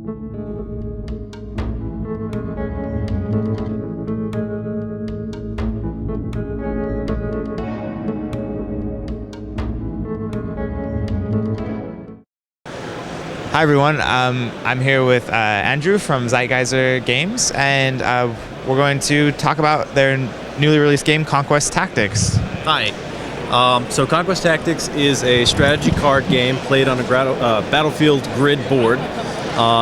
Hi everyone, I'm here with Andrew from Zeitgeiser Games, and we're going to talk about their newly released game, Conquest Tactics. Hi. So Conquest Tactics is a strategy card game played on a battlefield grid board.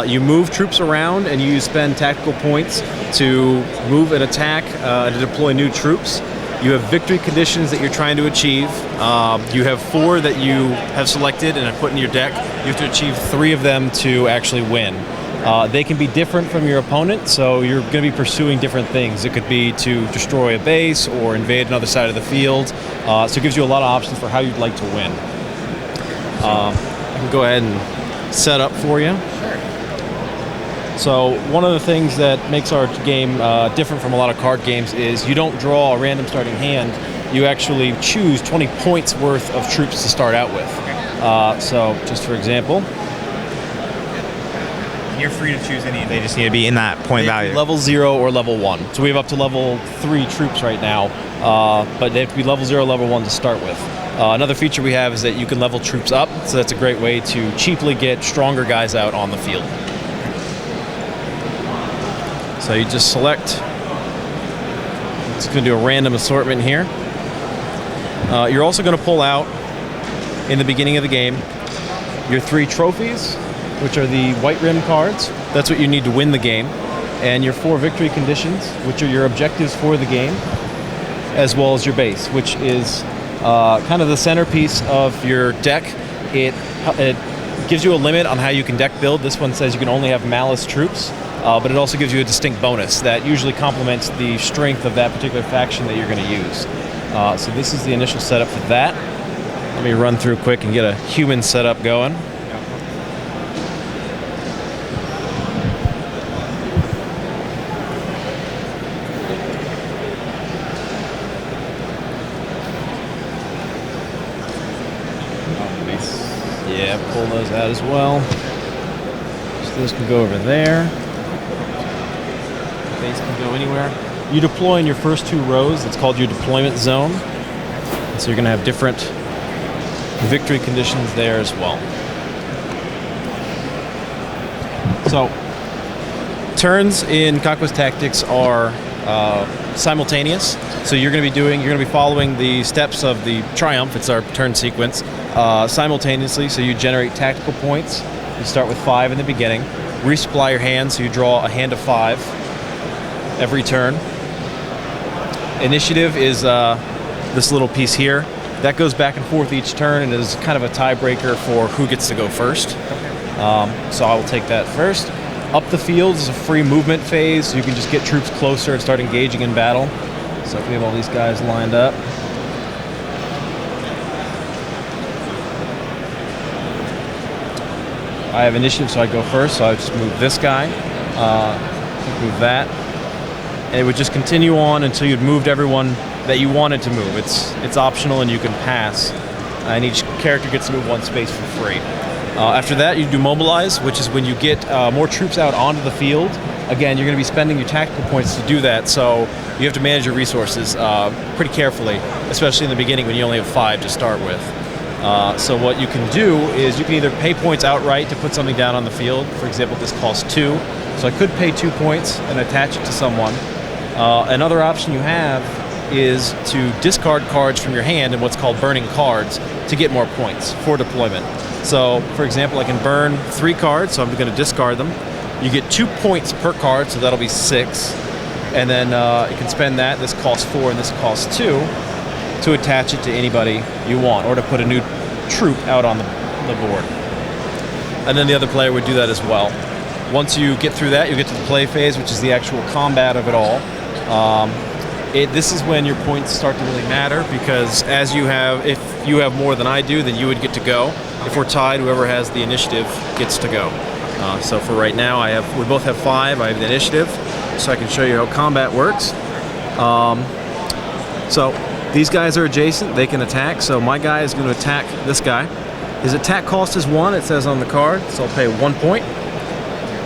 You move troops around and you spend tactical points to move and attack and to deploy new troops. You have victory conditions that you're trying to achieve. You have 4 that you have selected and have put in your deck. You have to achieve 3 of them to actually win. They can be different from your opponent, so you're going to be pursuing different things. It could be to destroy a base or invade another side of the field. So it gives you a lot of options for how you'd like to win. I can go ahead and set up for you. So one of the things that makes our game different from a lot of card games is you don't draw a random starting hand. You actually choose 20 points worth of troops to start out with. So just for example, You're free to choose any. They just need to be in that point value. Level 0 or level 1. So we have up to level 3 troops right now, but they have to be level 0, level 1 to start with. Another feature we have is that you can level troops up, so that's a great way to cheaply get stronger guys out on the field. So you just select, it's going to do a random assortment here. You're also going to pull out, in the beginning of the game, your 3 trophies, which are the white rim cards. That's what you need to win the game. And your 4 victory conditions, which are your objectives for the game, as well as your base, which is kind of the centerpiece of your deck. It gives you a limit on how you can deck build. This one says you can only have Malice troops. But it also gives you a distinct bonus that usually complements the strength of that particular faction that you're going to use. So this is the initial setup for that. Let me run through quick and get a human setup going. Yeah, pull those out as well. So those can go over there. Base can go anywhere. You deploy in your first 2 rows. It's called your deployment zone. So you're going to have different victory conditions there as well. So turns in Conquest Tactics are simultaneous. So you're going to be following the steps of the Triumph. It's our turn sequence simultaneously. So you generate tactical points. You start with 5 in the beginning. Resupply your hand, so you draw a hand of 5 every turn. Initiative is this little piece here. That goes back and forth each turn and is kind of a tiebreaker for who gets to go first. So I will take that first. Up the field is a free movement phase. You can just get troops closer and start engaging in battle. So if we have all these guys lined up. I have initiative, so I go first, so I just move this guy, move that, and it would just continue on until you'd moved everyone that you wanted to move. It's optional and you can pass, and each character gets to move 1 space for free. After that, you do mobilize, which is when you get more troops out onto the field. Again, you're going to be spending your tactical points to do that, so you have to manage your resources pretty carefully, especially in the beginning when you only have 5 to start with. So what you can do is you can either pay points outright to put something down on the field. For example, this costs 2. So I could pay 2 points and attach it to someone. Another option you have is to discard cards from your hand in what's called burning cards to get more points for deployment. So for example, I can burn 3 cards, so I'm going to discard them. You get 2 points per card, so that'll be 6. And then you can spend that. This costs 4 and this costs 2. To attach it to anybody you want, or to put a new troop out on the board. And then the other player would do that as well. Once you get through that, you get to the play phase, which is the actual combat of it all. This is when your points start to really matter, because if you have more than I do, then you would get to go. If we're tied, whoever has the initiative gets to go. So for right now, we both have 5. I have the initiative, so I can show you how combat works. So these guys are adjacent, they can attack, so my guy is going to attack this guy. His attack cost is 1, it says on the card, so I'll pay 1 point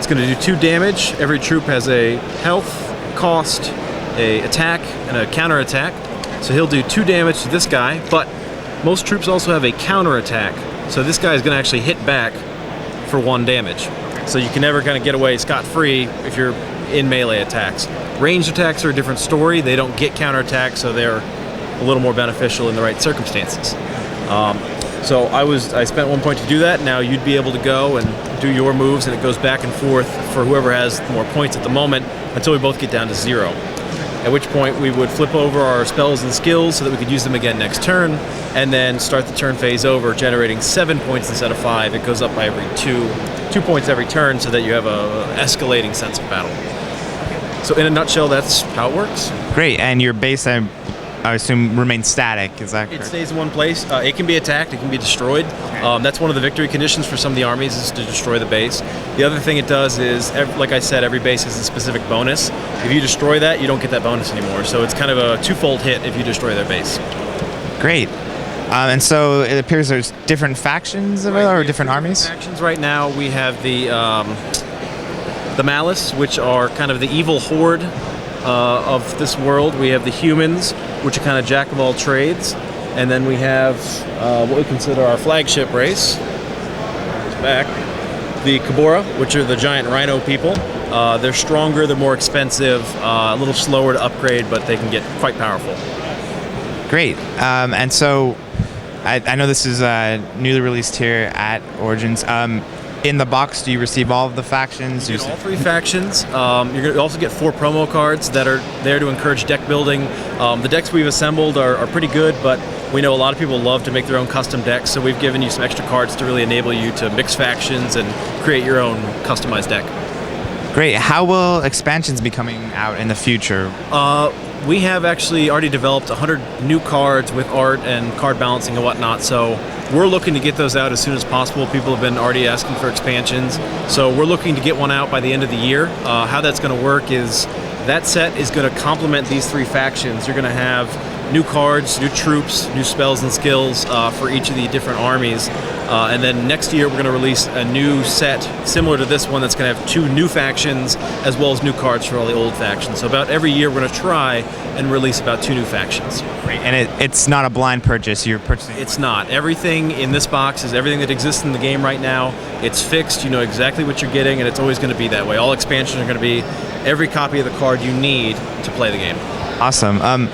It's going to do 2 damage. Every troop has a health, cost, a attack, and a counter attack. So he'll do 2 damage to this guy, but most troops also have a counter attack. So this guy is going to actually hit back for 1 damage. So you can never kind of get away scot-free if you're in melee attacks. Ranged attacks are a different story. They don't get counter attacks, so they're a little more beneficial in the right circumstances. So I spent 1 point to do that. Now you'd be able to go and do your moves, and it goes back and forth for whoever has more points at the moment until we both get down to 0. At which point we would flip over our spells and skills so that we could use them again next turn, and then start the turn phase over, generating 7 points instead of 5. It goes up by every 2 points every turn, so that you have a escalating sense of battle. So in a nutshell, that's how it works. Great, and your base, I assume, remains static, is that correct? It stays in one place. It can be attacked, it can be destroyed. That's one of the victory conditions for some of the armies, is to destroy the base. The other thing it does is, like I said, every base has a specific bonus. If you destroy that, you don't get that bonus anymore. So it's kind of a 2-fold hit if you destroy their base. Great. And so it appears there's different factions of it, or different armies? Factions right now. We have the Malice, which are kind of the evil horde of this world. We have the humans, which are kind of jack of all trades. And then we have what we consider our flagship race. It's back. The Kabora, which are the giant rhino people. They're stronger, they're more expensive, a little slower to upgrade, but they can get quite powerful. Great. And so I know this is newly released here at Origins. In the box, do you receive all of the factions? You get all 3 factions. You're going to also get 4 promo cards that are there to encourage deck building. The decks we've assembled are pretty good, but we know a lot of people love to make their own custom decks, so we've given you some extra cards to really enable you to mix factions and create your own customized deck. Great. How will expansions be coming out in the future? We have actually already developed 100 new cards with art and card balancing and whatnot, so we're looking to get those out as soon as possible. People have been already asking for expansions, so we're looking to get one out by the end of the year. How that's going to work is that set is going to complement these 3 factions. You're going to have new cards, new troops, new spells and skills for each of the different armies. And then next year we're going to release a new set similar to this one that's going to have 2 new factions as well as new cards for all the old factions. So about every year we're going to try and release about 2 new factions. Great. And it's not a blind purchase, you're purchasing? It's not. Everything in this box is everything that exists in the game right now. It's fixed, you know exactly what you're getting, and it's always going to be that way. All expansions are going to be every copy of the card you need to play the game. Awesome.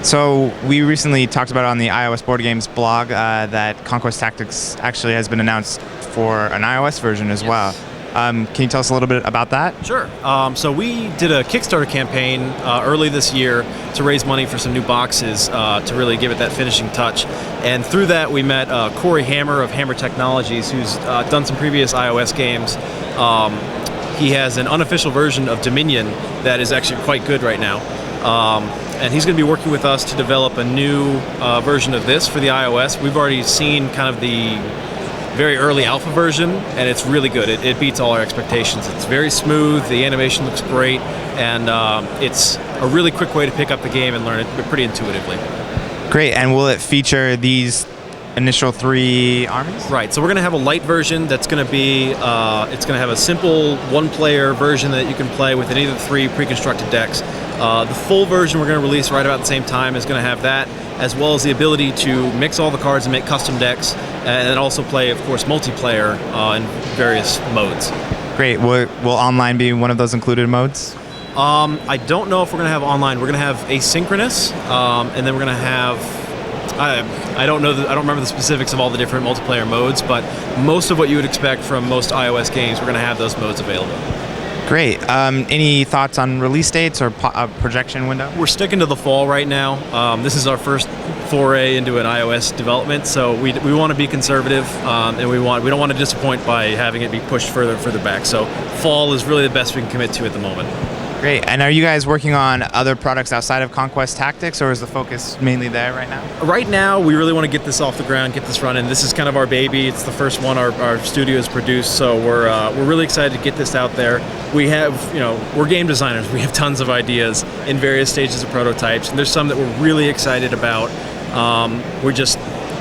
So we recently talked about on the iOS Board Games blog that Conquest Tactics actually has been announced for an iOS version as well. Can you tell us a little bit about that? Sure. So we did a Kickstarter campaign early this year to raise money for some new boxes to really give it that finishing touch. And through that we met Corey Hammer of Hammer Technologies, who's done some previous iOS games. He has an unofficial version of Dominion that is actually quite good right now. And he's going to be working with us to develop a new version of this for the iOS. We've already seen kind of the very early alpha version, and it's really good. It beats all our expectations. It's very smooth, the animation looks great, and it's a really quick way to pick up the game and learn it pretty intuitively. Great, and will it feature these initial 3 armies? Right, so we're going to have a light version that's going to be, it's going to have a simple 1-player version that you can play with any of the 3 pre-constructed decks. The full version we're going to release right about the same time is going to have that, as well as the ability to mix all the cards and make custom decks, and then also play, of course, multiplayer in various modes. Great. Will online be one of those included modes? I don't know if we're going to have online. We're going to have asynchronous, and then we're going to have... I don't know. I don't remember the specifics of all the different multiplayer modes, but most of what you would expect from most iOS games, we're going to have those modes available. Great. Any thoughts on release dates or projection window? We're sticking to the fall right now. This is our first foray into an iOS development, so we want to be conservative, and we don't want to disappoint by having it be pushed further and further back. So fall is really the best we can commit to at the moment. Great. And are you guys working on other products outside of Conquest Tactics, or is the focus mainly there right now? Right now, we really want to get this off the ground, get this running. This is kind of our baby. It's the first one our studio has produced, so we're really excited to get this out there. We have, we're game designers. We have tons of ideas in various stages of prototypes, and there's some that we're really excited about. We're just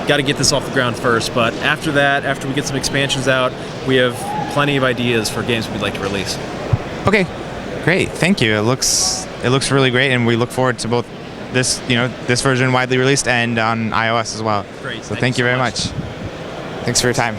got to get this off the ground first, but after that, after we get some expansions out, we have plenty of ideas for games we'd like to release. Okay, great. Thank you. It looks really great, and we look forward to both this this version widely released and on iOS as well. Great. So thank you very much. Thanks for your time.